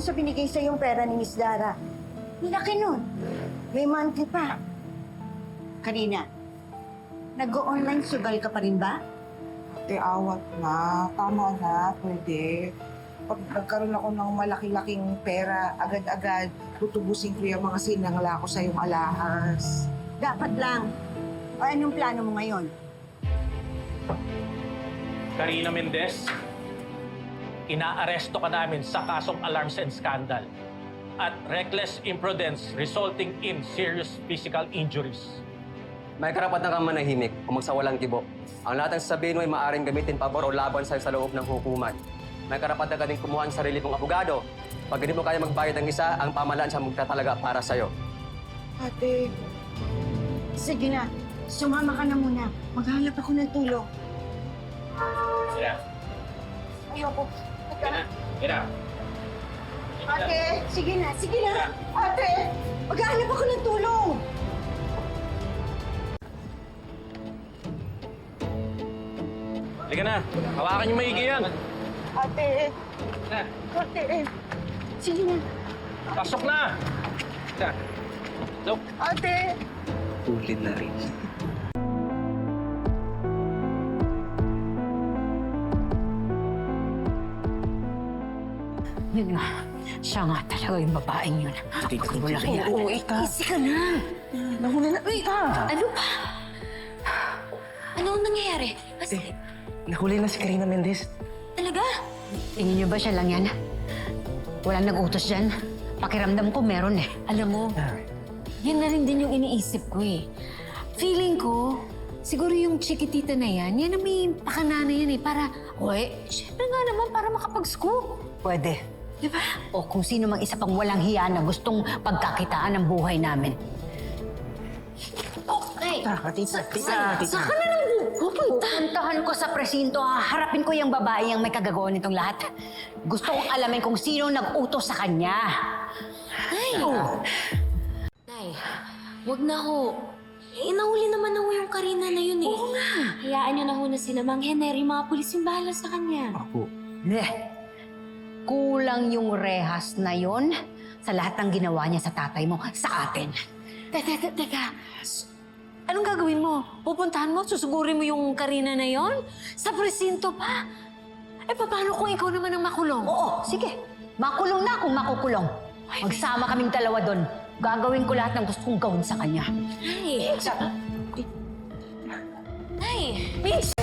sa binigay sa yung pera ni Miss Dara. Laki nun. May monthly pa. Karina, nag-online sugal ka pa rin ba? Ate, awat na. Tama na, pwede. Pag nagkaroon ako ng malaki-laking pera, agad-agad, tutubusin ko yung mga sinangla ko sa yung alahas. Dapat lang. O anong plano mo ngayon? Karina Mendez, inaaresto ka namin sa kasong alarms and scandal at reckless imprudence resulting in serious physical injuries. May karapatan kang manahimik o magsawalang kibo. Ang lahat ng sasabihin mo ay maaaring gamitin pabor o laban sa'yo sa loob ng hukuman. May karapatan ka din kumuha ng sarili mong abogado. Pag hindi mo kaya magbayad ng isa, ang pamahalaan siya magtatalaga para sa'yo. Ate, Sige na, sumama ka na muna. Maghanap ako ng tulong. Kira, Ayoko. Teka. Kira. Ate, sige na, sige na. Ate, maghanap ako ng tulong. Halika na, hawakan yung maigi yan. Ate, ate. Sige na. Pasok na! Look, Ate. Ulit na rin. Yun nga. Siya nga talaga yung babaeng yun. Wala kaya. oo, ika. Easy ka na. Nahuli na, ika. Ano ba? Ano ang nangyayari? Kasi, Nahuli na si Karina Mendez. talaga? Tingin niyo ba siya lang yan? Walang nag-utos dyan. Pakiramdam ko meron eh. Alam mo, yan na rin din yung iniisip ko eh. Feeling ko, siguro yung chikitita na yan na may pakanana yan eh. Para, syempre nga naman para makapag-scoop. Pwede. Diba? O kung sino mang isa pang walang hiya na gustong pagkakitaan ng buhay namin. Okay. Saan ka na lang pupunta? Pupuntahan ko sa presinto. Harapin ko yung babae ang may kagagawa nitong lahat. Gusto kong alamin kung sino nag-utos sa kanya. Nay, wag na ho. Nahuli naman na ho yung Karina na yun eh. Oo nga. Hayaan nyo na ho na sila. Mang Henry, mga pulis yung bahala sa kanya. Kulang yung rehas na yon sa lahat ng ginawa niya sa tatay mo, sa atin. Teka. Anong gagawin mo? Pupuntahan mo? Susugurin mo yung Karina na yon? Sa presinto pa? Paano kung ikaw naman ang makulong? Oo, sige. Makulong na kung makukulong. Magsama kaming dalawa doon. Gagawin ko lahat ng gusto kong gawin sa kanya. Nay! Nay! Miss!